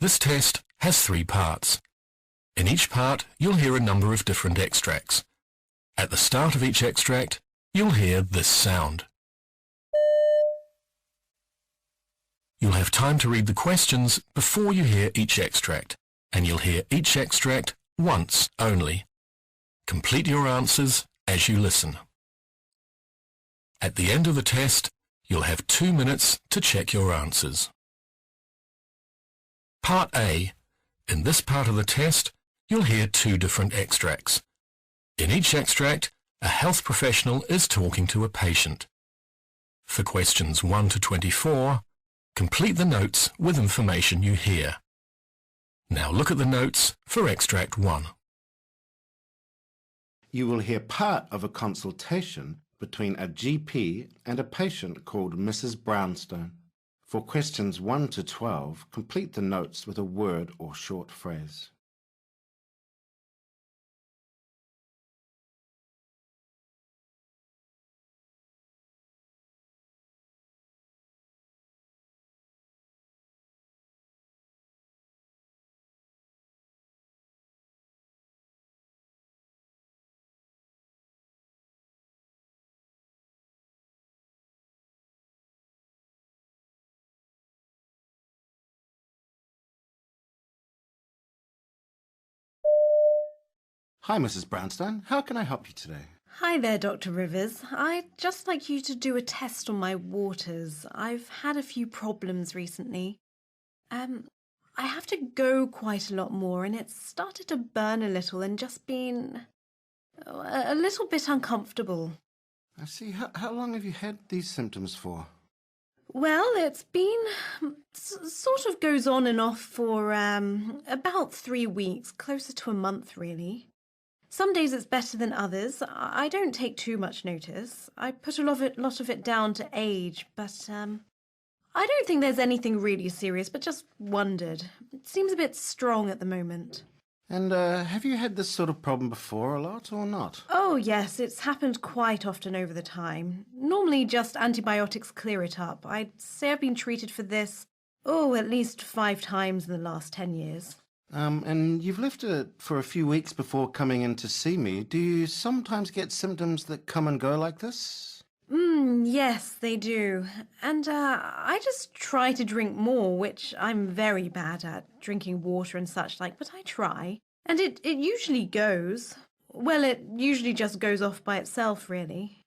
This test has 3 parts. In each part, you'll hear a number of different extracts. At the start of each extract, you'll hear this sound. You'll have time to read the questions before you hear each extract, and you'll hear each extract once only. Complete your answers as you listen. At the end of the test, you'll have 2 minutes to check your answers. Part A. In this part of the test, you'll hear 2 different extracts. In each extract, a health professional is talking to a patient. For questions 1 to 24, complete the notes with information you hear. Now look at the notes for extract 1. You will hear part of a consultation between a GP and a patient called Mrs. Brownstone. For questions 1 to 12, complete the notes with a word or short phrase. Hi, Mrs. Brownstone. How can I help you today? Hi there, Dr. Rivers. I'd just like you to do a test on my waters. I've had a few problems recently. I have to go quite a lot more, and it's started to burn a little and just been a little bit uncomfortable. I see. How long have you had these symptoms for? Well, it's been sort of goes on and off for about 3 weeks, closer to a month, really. Some days it's better than others. I don't take too much notice. I put a lot of it down to age, but I don't think there's anything really serious, but just wondered. It seems a bit strong at the moment. And have you had this sort of problem before a lot or not? Oh, yes, it's happened quite often over the time. Normally just antibiotics clear it up. I'd say I've been treated for this, at least 5 times in the last 10 years. And you've left it for a few weeks before coming in to see me. Do you sometimes get symptoms that come and go like this? Yes, they do. And I just try to drink more, which I'm very bad at, drinking water and such like, but I try. And it usually goes. Well, it usually just goes off by itself, really.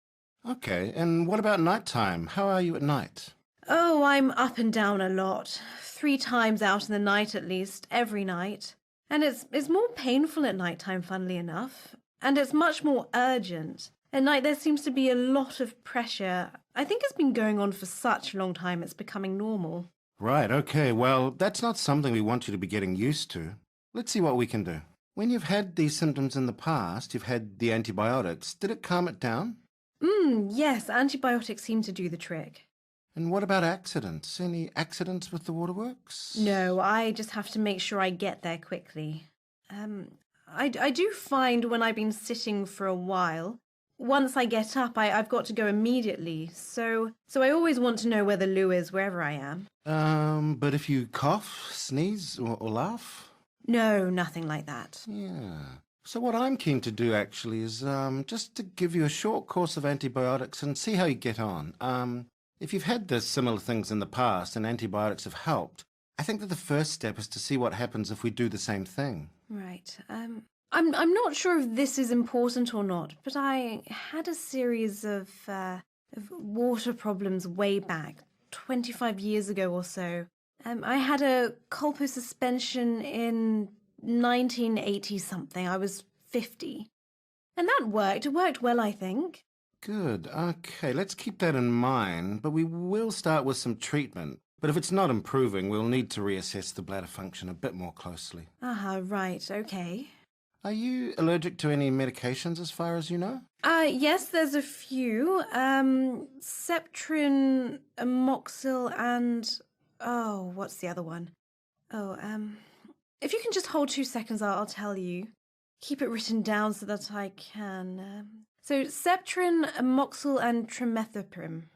Okay, and what about nighttime? How are you at night? Oh, I'm up and down a lot. 3 times out in the night at least, every night. And it's more painful at nighttime, funnily enough. And it's much more urgent. At night there seems to be a lot of pressure. I think it's been going on for such a long time it's becoming normal. Right, okay, well, that's not something we want you to be getting used to. Let's see what we can do. When you've had these symptoms in the past, you've had the antibiotics, did it calm it down? Yes, antibiotics seem to do the trick. And what about accidents? Any accidents with the waterworks? No, I just have to make sure I get there quickly. I do find when I've been sitting for a while, once I get up, I've got to go immediately. So I always want to know where the loo is wherever I am. But if you cough, sneeze, or laugh? No, nothing like that. Yeah. So what I'm keen to do, actually, is just to give you a short course of antibiotics and see how you get on. If you've had the similar things in the past and antibiotics have helped, I think that the first step is to see what happens if we do the same thing. Right. I'm not sure if this is important or not, but I had a series of water problems way back, 25 years ago or so. I had a colposuspension in 1980-something. I was 50. And that worked. It worked well, I think. Good. Okay, let's keep that in mind, but we will start with some treatment. But if it's not improving, we'll need to reassess the bladder function a bit more closely. Right, okay. Are you allergic to any medications as far as you know? Yes, there's a few. Septrin, amoxil, and... Oh, what's the other one? If you can just hold 2 seconds, I'll tell you. Keep it written down so that I can... So, Septrin, amoxil, and trimethoprim.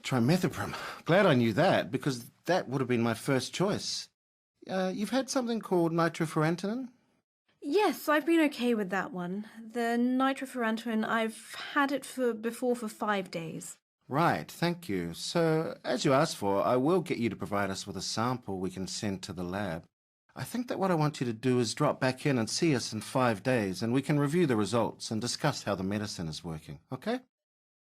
Trimethoprim. Glad I knew that, because that would have been my first choice. You've had something called nitrofurantoin? Yes, I've been okay with that one. The nitrofurantoin, I've had it before for 5 days. Right, thank you. So, as you asked for, I will get you to provide us with a sample we can send to the lab. I think that what I want you to do is drop back in and see us in 5 days, and we can review the results and discuss how the medicine is working, okay?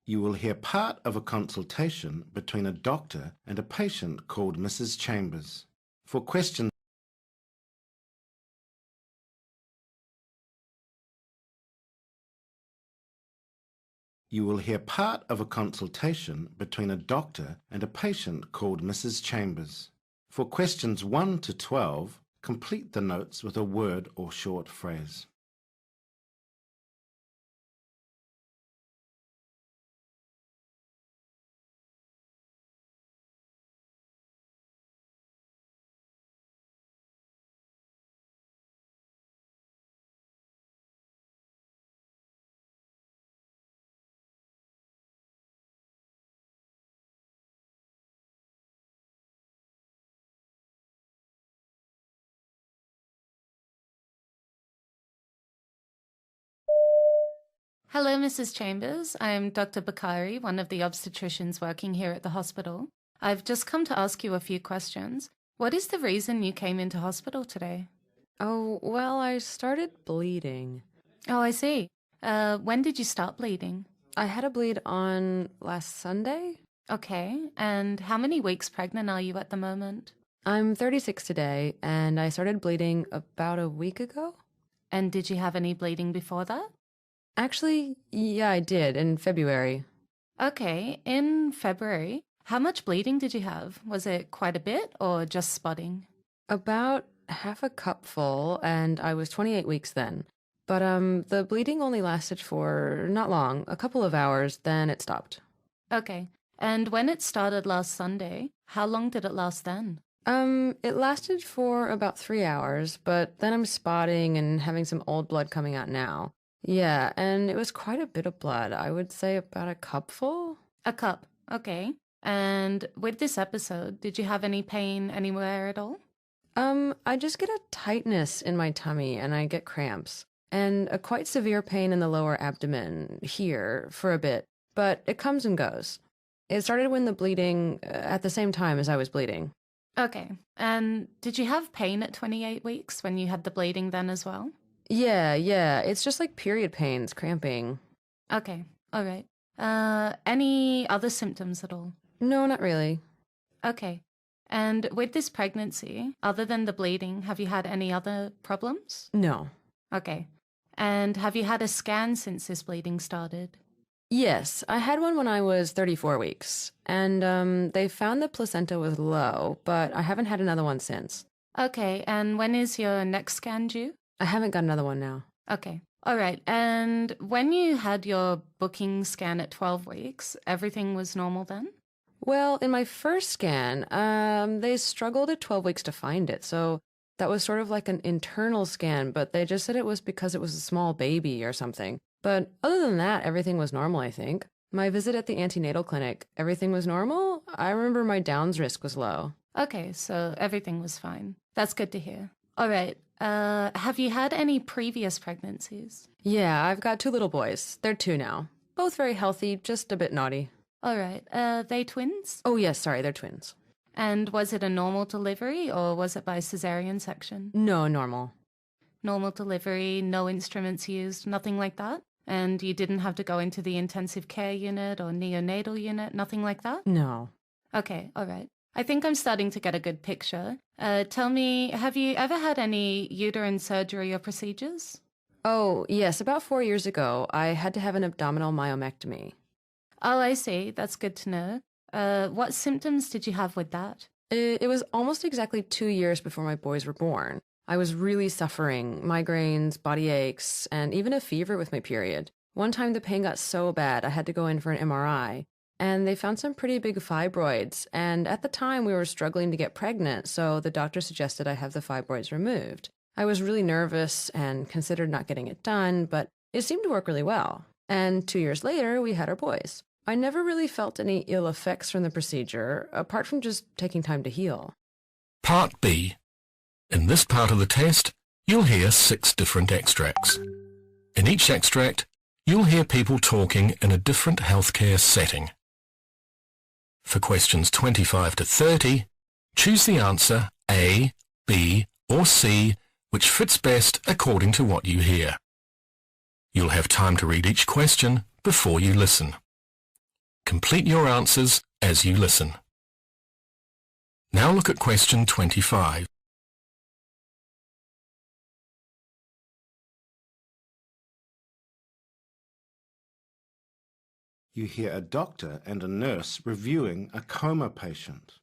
You will hear part of a consultation between a doctor and a patient called Mrs. Chambers. For questions, you will hear part of a consultation between a doctor and a patient called Mrs. Chambers. For questions 1 to 12, complete the notes with a word or short phrase. Hello, Mrs. Chambers. I'm Dr. Bakari, one of the obstetricians working here at the hospital. I've just come to ask you a few questions. What is the reason you came into hospital today? Oh, well, I started bleeding. Oh, I see. When did you start bleeding? I had a bleed on last Sunday. Okay, and how many weeks pregnant are you at the moment? I'm 36 today, and I started bleeding about a week ago. And did you have any bleeding before that? Actually, yeah, I did, in February. Okay, in February. How much bleeding did you have? Was it quite a bit or just spotting? About half a cup full, and I was 28 weeks then. But the bleeding only lasted for not long, a couple of hours, then it stopped. Okay, and when it started last Sunday, how long did it last then? It lasted for about 3 hours, but then I'm spotting and having some old blood coming out now. Yeah, and it was quite a bit of blood. I would say about a cupful. A cup, okay. And with this episode, did you have any pain anywhere at all? I just get a tightness in my tummy and I get cramps. And a quite severe pain in the lower abdomen here for a bit, but it comes and goes. It started when the bleeding, at the same time as I was bleeding. Okay, and did you have pain at 28 weeks when you had the bleeding then as well? Yeah, it's just like period pains, cramping. Okay, all right. Any other symptoms at all? No, not really. Okay, and with this pregnancy, other than the bleeding, have you had any other problems? No. Okay, and have you had a scan since this bleeding started? Yes, I had one when I was 34 weeks, and they found the placenta was low, but I haven't had another one since. Okay, and when is your next scan due? I haven't got another one now. Okay, all right. And when you had your booking scan at 12 weeks, everything was normal then? Well, in my first scan, they struggled at 12 weeks to find it, so that was sort of like an internal scan, but they just said it was because it was a small baby or something. But other than that, everything was normal, I think. My visit at the antenatal clinic, everything was normal. I remember my Downs risk was low. Okay, so everything was fine. That's good to hear. All right. Have you had any previous pregnancies? Yeah, I've got 2 little boys. They're 2 now. Both very healthy, just a bit naughty. All right. They twins? Oh, yes, sorry, they're twins. And was it a normal delivery or was it by cesarean section? No, normal. Normal delivery, no instruments used, nothing like that? And you didn't have to go into the intensive care unit or neonatal unit, nothing like that? No. Okay, all right. I think I'm starting to get a good picture. Tell me, have you ever had any uterine surgery or procedures? Oh, yes, about 4 years ago, I had to have an abdominal myomectomy. Oh, I see. That's good to know. What symptoms did you have with that? It was almost exactly 2 years before my boys were born. I was really suffering, migraines, body aches, and even a fever with my period. One time the pain got so bad I had to go in for an MRI, and they found some pretty big fibroids, and at the time we were struggling to get pregnant, so the doctor suggested I have the fibroids removed. I was really nervous and considered not getting it done, but it seemed to work really well. And 2 years later, we had our boys. I never really felt any ill effects from the procedure, apart from just taking time to heal. Part B. In this part of the test, you'll hear 6 different extracts. In each extract, you'll hear people talking in a different healthcare setting. For questions 25 to 30, choose the answer A, B, or C, which fits best according to what you hear. You'll have time to read each question before you listen. Complete your answers as you listen. Now look at question 25. You hear a doctor and a nurse reviewing a coma patient.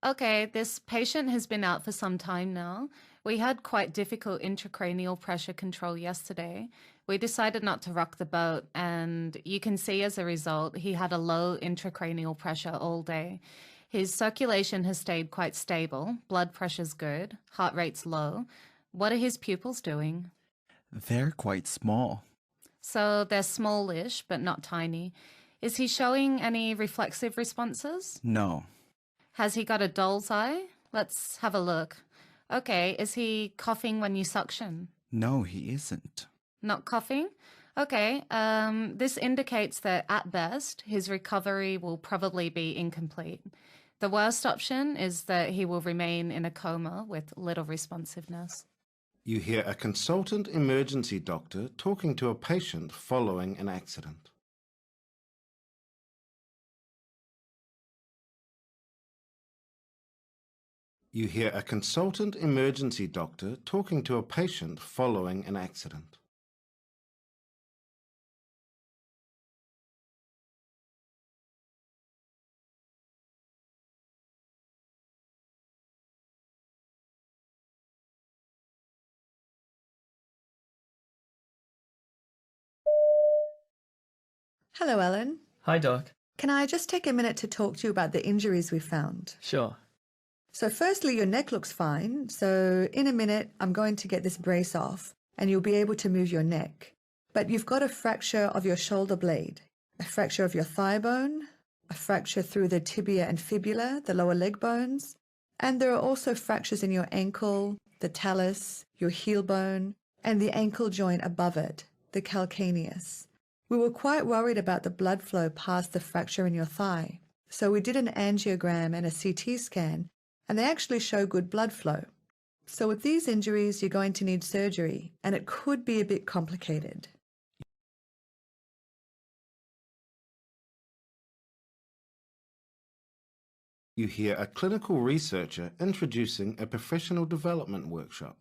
Okay, this patient has been out for some time now. We had quite difficult intracranial pressure control yesterday. We decided not to rock the boat, and you can see as a result, he had a low intracranial pressure all day. His circulation has stayed quite stable, blood pressure's good, heart rate's low. What are his pupils doing? They're quite small. So they're smallish, but not tiny. Is he showing any reflexive responses? No. Has he got a doll's eye? Let's have a look. Okay, is he coughing when you suction? No, he isn't. Not coughing? Okay, this indicates that at best, his recovery will probably be incomplete. The worst option is that he will remain in a coma with little responsiveness. You hear a consultant emergency doctor talking to a patient following an accident. You hear a consultant emergency doctor talking to a patient following an accident. Hello, Ellen. Hi, Doc. Can I just take a minute to talk to you about the injuries we found? Sure. So firstly, your neck looks fine. So in a minute, I'm going to get this brace off and you'll be able to move your neck. But you've got a fracture of your shoulder blade, a fracture of your thigh bone, a fracture through the tibia and fibula, the lower leg bones. And there are also fractures in your ankle, the talus, your heel bone, and the ankle joint above it, the calcaneus. We were quite worried about the blood flow past the fracture in your thigh. So we did an angiogram and a CT scan, and they actually show good blood flow. So with these injuries, you're going to need surgery, and it could be a bit complicated. You hear a clinical researcher introducing a professional development workshop.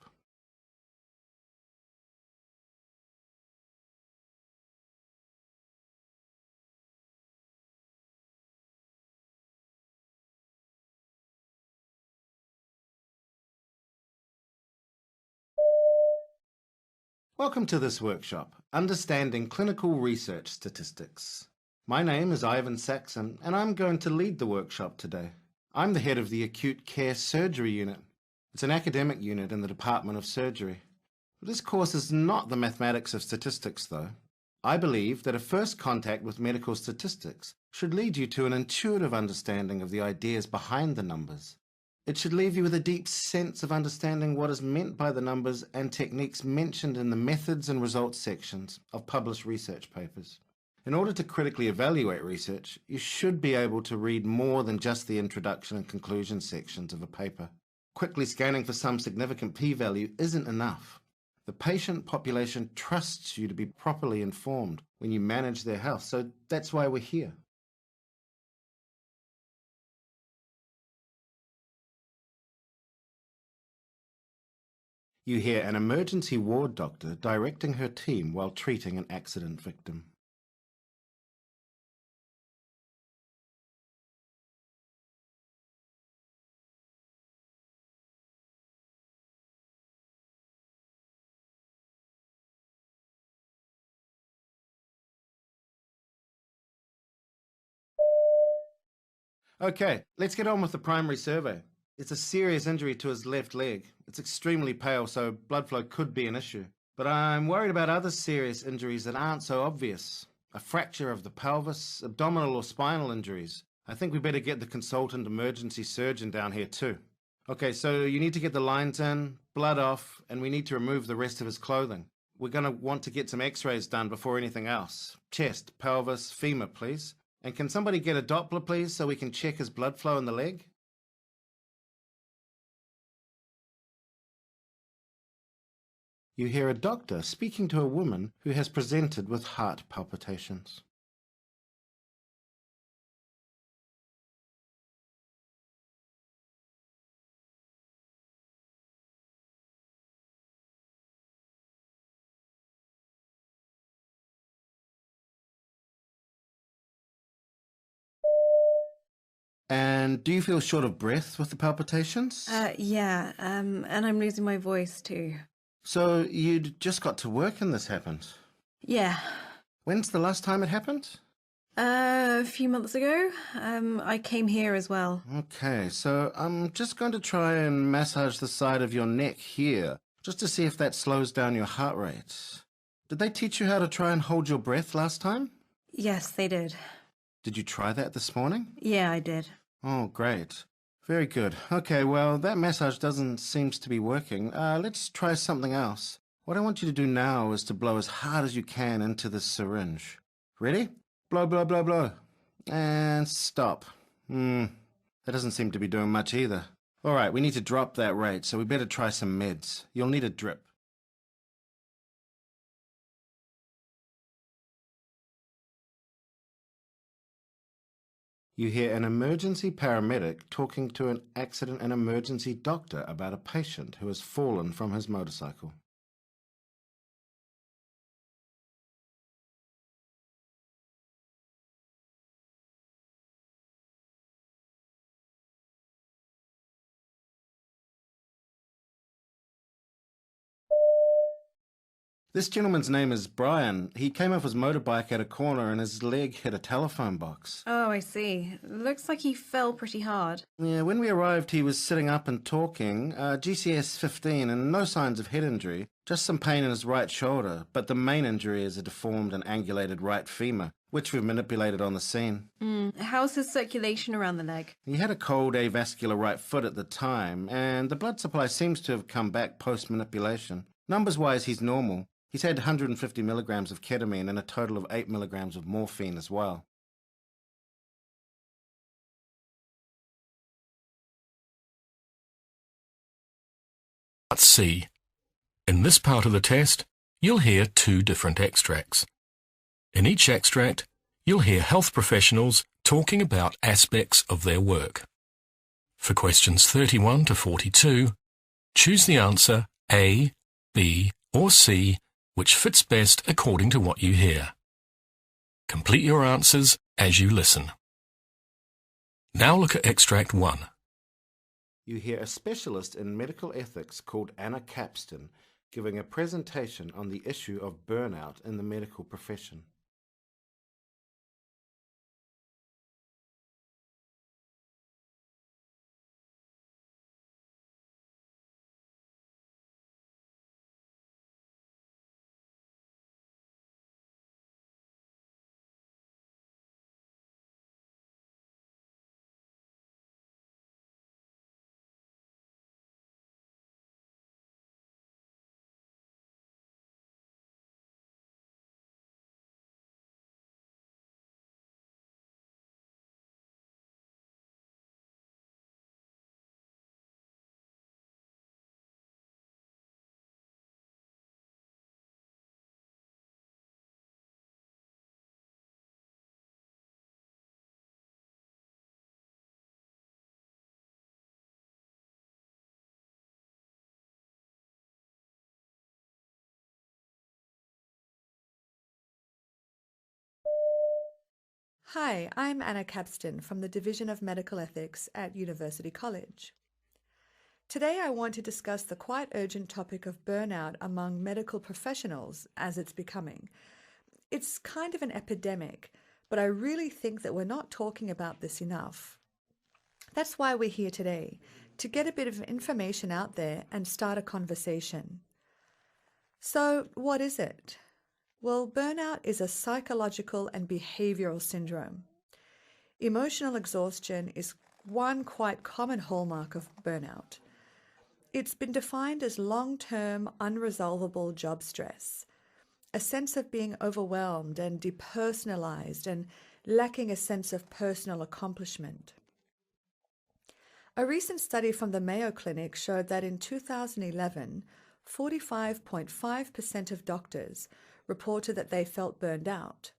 Welcome to this workshop, Understanding Clinical Research Statistics. My name is Ivan Saxon, and I'm going to lead the workshop today. I'm the head of the Acute Care Surgery Unit. It's an academic unit in the Department of Surgery. This course is not the mathematics of statistics, though. I believe that a first contact with medical statistics should lead you to an intuitive understanding of the ideas behind the numbers. It should leave you with a deep sense of understanding what is meant by the numbers and techniques mentioned in the methods and results sections of published research papers. In order to critically evaluate research, you should be able to read more than just the introduction and conclusion sections of a paper. Quickly scanning for some significant p-value isn't enough. The patient population trusts you to be properly informed when you manage their health, so that's why we're here. You hear an emergency ward doctor directing her team while treating an accident victim. Okay, let's get on with the primary survey. It's a serious injury to his left leg. It's extremely pale, so blood flow could be an issue. But I'm worried about other serious injuries that aren't so obvious. A fracture of the pelvis, abdominal or spinal injuries. I think we better get the consultant emergency surgeon down here too. Okay, so you need to get the lines in, blood off, and we need to remove the rest of his clothing. We're going to want to get some x-rays done before anything else. Chest, pelvis, femur, please. And can somebody get a Doppler, please, so we can check his blood flow in the leg? You hear a doctor speaking to a woman who has presented with heart palpitations. And do you feel short of breath with the palpitations? Yeah, and I'm losing my voice too. So you'd just got to work and this happened? Yeah. When's the last time it happened? A few months ago. I came here as well. Okay, so I'm just going to try and massage the side of your neck here, just to see if that slows down your heart rate. Did they teach you how to try and hold your breath last time? Yes, they did. Did you try that this morning? Yeah, I did. Oh, great. Very good. Okay, well, that massage doesn't seem to be working. Let's try something else. What I want you to do now is to blow as hard as you can into this syringe. Ready? Blow, blow, blow, blow. And stop. That doesn't seem to be doing much either. All right, we need to drop that rate, so we better try some meds. You'll need a drip. You hear an emergency paramedic talking to an accident and emergency doctor about a patient who has fallen from his motorcycle. This gentleman's name is Brian. He came off his motorbike at a corner and his leg hit a telephone box. Oh, I see. Looks like he fell pretty hard. Yeah, when we arrived, he was sitting up and talking. GCS 15 and no signs of head injury, just some pain in his right shoulder. But the main injury is a deformed and angulated right femur, which we've manipulated on the scene. How's his circulation around the leg? He had a cold avascular right foot at the time, and the blood supply seems to have come back post-manipulation. Numbers-wise, he's normal. He's had 150 milligrams of ketamine and a total of 8 milligrams of morphine as well. Part C. In this part of the test, you'll hear two different extracts. In each extract, you'll hear health professionals talking about aspects of their work. For questions 31 to 42, choose the answer A, B, or C, which fits best according to what you hear. Complete your answers as you listen. Now look at extract 1. You hear a specialist in medical ethics called Anna Capston giving a presentation on the issue of burnout in the medical profession. Hi, I'm Anna Capston from the Division of Medical Ethics at University College. Today I want to discuss the quite urgent topic of burnout among medical professionals as it's becoming. It's kind of an epidemic, but I really think that we're not talking about this enough. That's why we're here today, to get a bit of information out there and start a conversation. So, what is it? Well, burnout is a psychological and behavioral syndrome. Emotional exhaustion is one quite common hallmark of burnout. It's been defined as long-term, unresolvable job stress, a sense of being overwhelmed and depersonalized and lacking a sense of personal accomplishment. A recent study from the Mayo Clinic showed that in 2011, 45.5% of doctors reported that they felt burned out.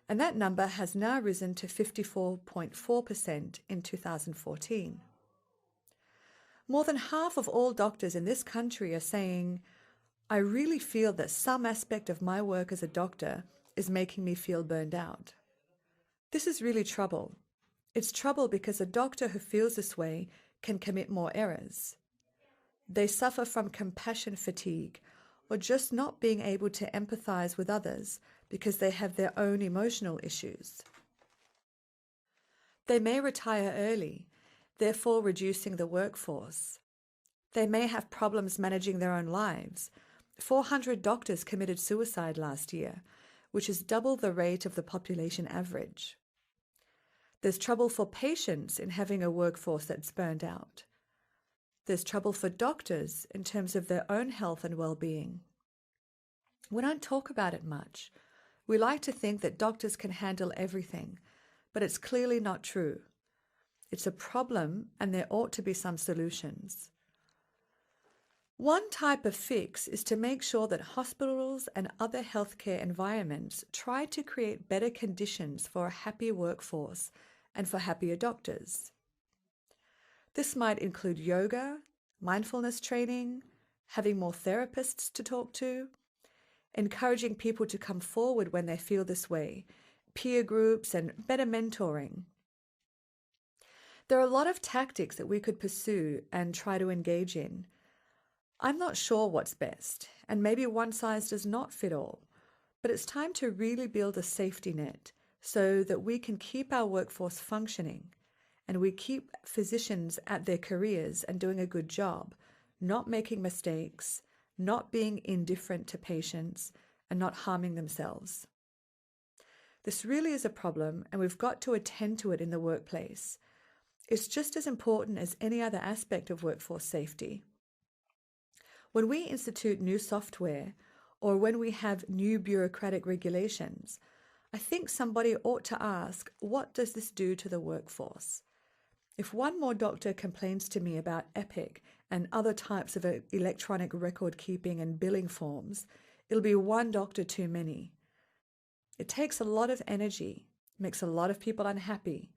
And that number has now risen to 54.4% in 2014. More than half of all doctors in this country are saying, I really feel that some aspect of my work as a doctor is making me feel burned out. This is really trouble. It's trouble because a doctor who feels this way can commit more errors. They suffer from compassion fatigue or just not being able to empathize with others because they have their own emotional issues. They may retire early, therefore reducing the workforce. They may have problems managing their own lives. 400 doctors committed suicide last year, which is double the rate of the population average. There's trouble for patients in having a workforce that's burned out. There's trouble for doctors in terms of their own health and well-being. We don't talk about it much. We like to think that doctors can handle everything, but it's clearly not true. It's a problem, and there ought to be some solutions. One type of fix is to make sure that hospitals and other healthcare environments try to create better conditions for a happy workforce and for happier doctors. This might include yoga, mindfulness training, having more therapists to talk to, encouraging people to come forward when they feel this way, peer groups, and better mentoring. There are a lot of tactics that we could pursue and try to engage in. I'm not sure what's best, and maybe one size does not fit all, but it's time to really build a safety net so that we can keep our workforce functioning and we keep physicians at their careers and doing a good job, not making mistakes, not being indifferent to patients, and not harming themselves. This really is a problem, and we've got to attend to it in the workplace. It's just as important as any other aspect of workforce safety. When we institute new software or when we have new bureaucratic regulations, I think somebody ought to ask, what does this do to the workforce? If one more doctor complains to me about Epic and other types of electronic record keeping and billing forms, it'll be one doctor too many. It takes a lot of energy, makes a lot of people unhappy.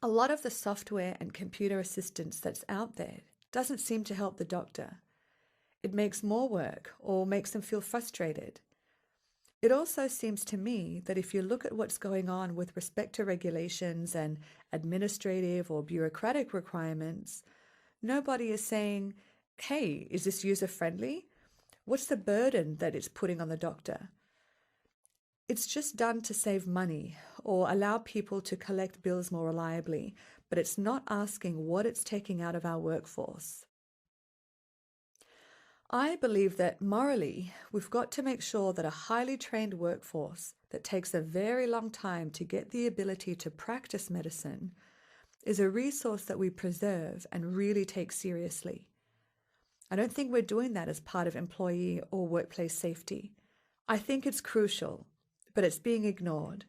A lot of the software and computer assistance that's out there doesn't seem to help the doctor. It makes more work or makes them feel frustrated. It also seems to me that if you look at what's going on with respect to regulations and administrative or bureaucratic requirements, nobody is saying, hey, is this user-friendly? What's the burden that it's putting on the doctor? It's just done to save money or allow people to collect bills more reliably, but it's not asking what it's taking out of our workforce. I believe that morally, we've got to make sure that a highly trained workforce that takes a very long time to get the ability to practice medicine is a resource that we preserve and really take seriously. I don't think we're doing that as part of employee or workplace safety. I think it's crucial, but it's being ignored.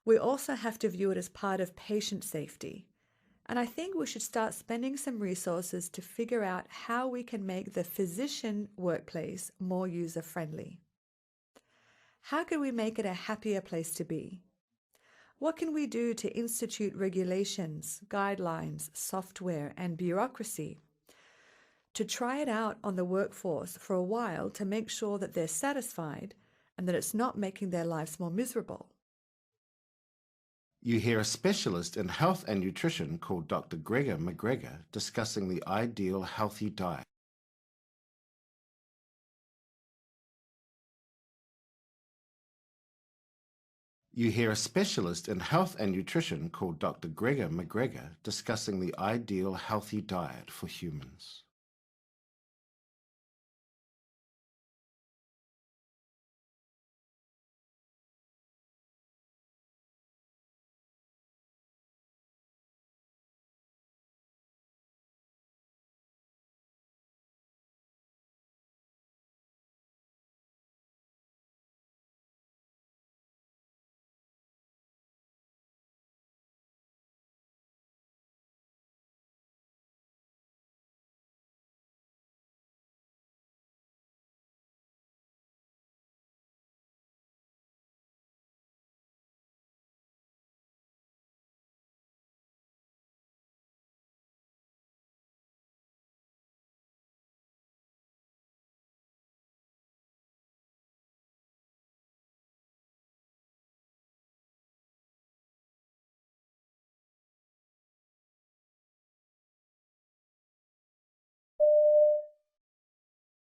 We also have to view it as part of patient safety. And I think we should start spending some resources to figure out how we can make the physician workplace more user-friendly. How can we make it a happier place to be? What can we do to institute regulations, guidelines, software, and bureaucracy to try it out on the workforce for a while to make sure that they're satisfied and that it's not making their lives more miserable? You hear a specialist in health and nutrition called Dr. Gregor McGregor discussing the ideal healthy diet. You hear a specialist in health and nutrition called Dr. Gregor McGregor discussing the ideal healthy diet for humans.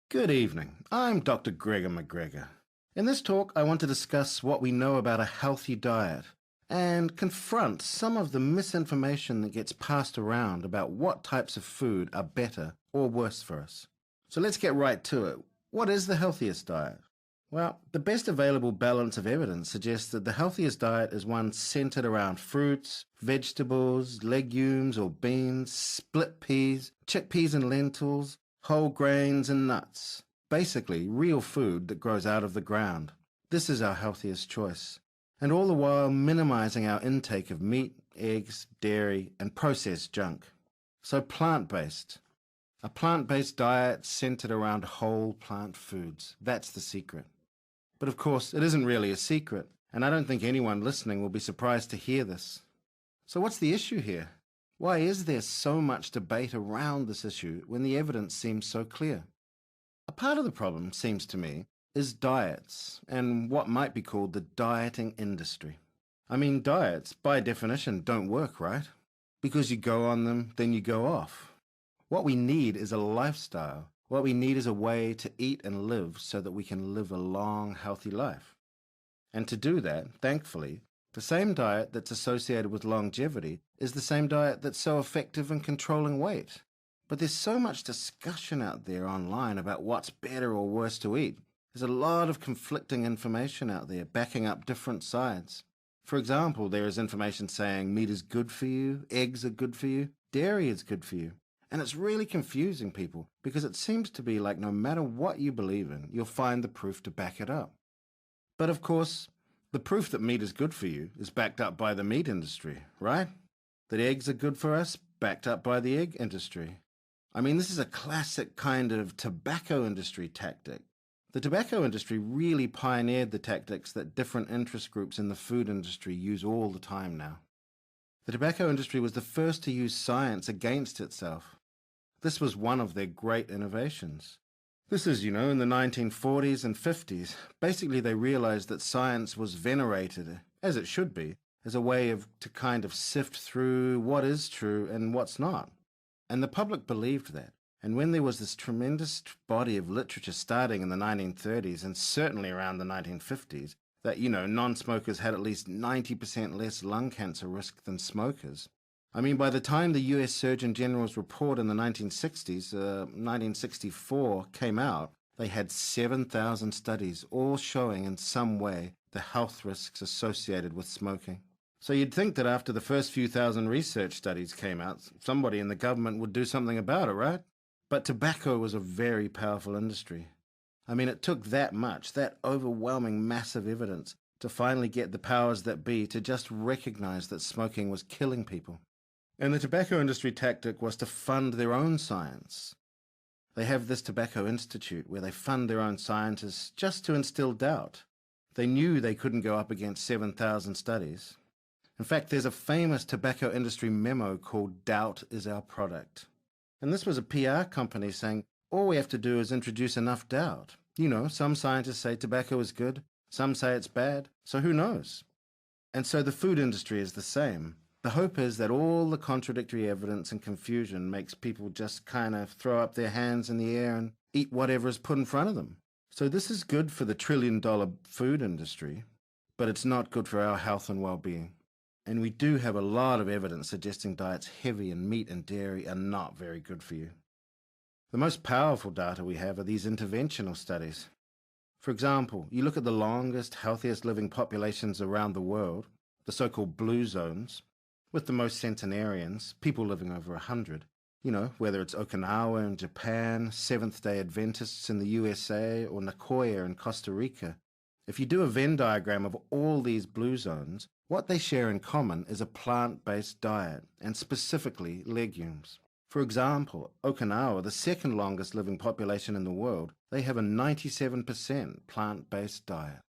Good evening. I'm Dr. Gregor McGregor. In this talk, I want to discuss what we know about a healthy diet and confront some of the misinformation that gets passed around about what types of food are better or worse for us. So let's get right to it. What is the healthiest diet? Well, the best available balance of evidence suggests that the healthiest diet is one centered around fruits, vegetables, legumes or beans, split peas, chickpeas and lentils, whole grains and nuts. Basically, real food that grows out of the ground. This is our healthiest choice. And all the while minimizing our intake of meat, eggs, dairy, and processed junk. So plant-based. A plant-based diet centered around whole plant foods. That's the secret. But of course, it isn't really a secret, and I don't think anyone listening will be surprised to hear this. So what's the issue here? Why is there so much debate around this issue when the evidence seems so clear? A part of the problem, seems to me, is diets and what might be called the dieting industry. I mean, diets, by definition, don't work, right? Because you go on them, then you go off. What we need is a lifestyle. What we need is a way to eat and live so that we can live a long, healthy life. And to do that, thankfully, the same diet that's associated with longevity is the same diet that's so effective in controlling weight. But there's so much discussion out there online about what's better or worse to eat. There's a lot of conflicting information out there backing up different sides. For example, there is information saying meat is good for you, eggs are good for you, dairy is good for you. And it's really confusing people because it seems to be like no matter what you believe in, you'll find the proof to back it up. But of course, the proof that meat is good for you is backed up by the meat industry, right? That eggs are good for us, backed up by the egg industry. I mean, this is a classic kind of tobacco industry tactic. The tobacco industry really pioneered the tactics that different interest groups in the food industry use all the time now. The tobacco industry was the first to use science against itself. This was one of their great innovations. This is, in the 1940s and 50s. Basically, they realized that science was venerated, as it should be, as a way to kind of sift through what is true and what's not. And the public believed that. And when there was this tremendous body of literature starting in the 1930s and certainly around the 1950s, that, non-smokers had at least 90% less lung cancer risk than smokers. I mean, by the time the US Surgeon General's report in the 1960s, 1964, came out, they had 7,000 studies, all showing in some way the health risks associated with smoking. So you'd think that after the first few thousand research studies came out, somebody in the government would do something about it, right? But tobacco was a very powerful industry. I mean, it took that much, that overwhelming massive evidence, to finally get the powers that be to just recognize that smoking was killing people. And the tobacco industry tactic was to fund their own science. They have this Tobacco Institute where they fund their own scientists just to instill doubt. They knew they couldn't go up against 7,000 studies. In fact, there's a famous tobacco industry memo called Doubt is Our Product. And this was a PR company saying, all we have to do is introduce enough doubt. Some scientists say tobacco is good, some say it's bad, so who knows? And so the food industry is the same. The hope is that all the contradictory evidence and confusion makes people just kind of throw up their hands in the air and eat whatever is put in front of them. So this is good for the trillion-dollar food industry, but it's not good for our health and well-being. And we do have a lot of evidence suggesting diets heavy in meat and dairy are not very good for you. The most powerful data we have are these interventional studies. For example, you look at the longest, healthiest living populations around the world, the so-called blue zones, with the most centenarians, people living over 100. Whether it's Okinawa in Japan, Seventh-day Adventists in the USA, or Nicoya in Costa Rica. If you do a Venn diagram of all these blue zones, what they share in common is a plant-based diet, and specifically legumes. For example, Okinawa, the second longest living population in the world, they have a 97% plant-based diet.